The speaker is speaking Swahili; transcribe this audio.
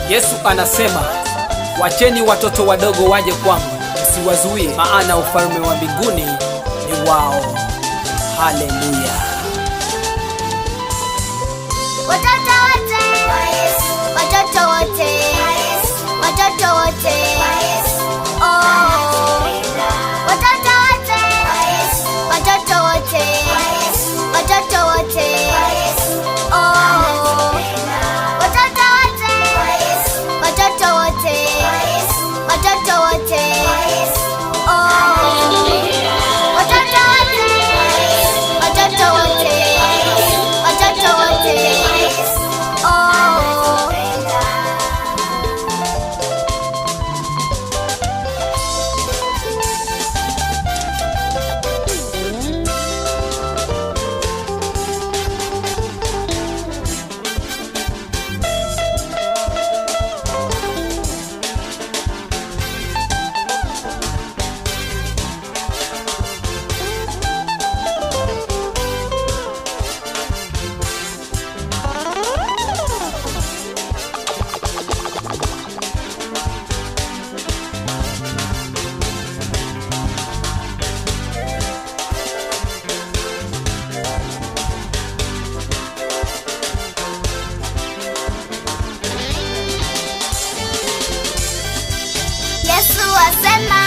Yesu anasema, wacheni watoto wadogo waje kwangu, msiwazuie, maana ufalme wa mbinguni ni wao. Haleluya. Watoto wote wa Yesu, watoto wote wa Yesu, watoto wote wa Yesu. Watoto wote wa Yesu, watoto wote wa Yesu, watoto wote wa Yesu. Watoto wote wa Yesu, watoto wote wa Yesu, watoto wote wa Yesu. Watoto wote wa Yesu, watoto wote wa Yesu, watoto wote wa Yesu. Yesu asema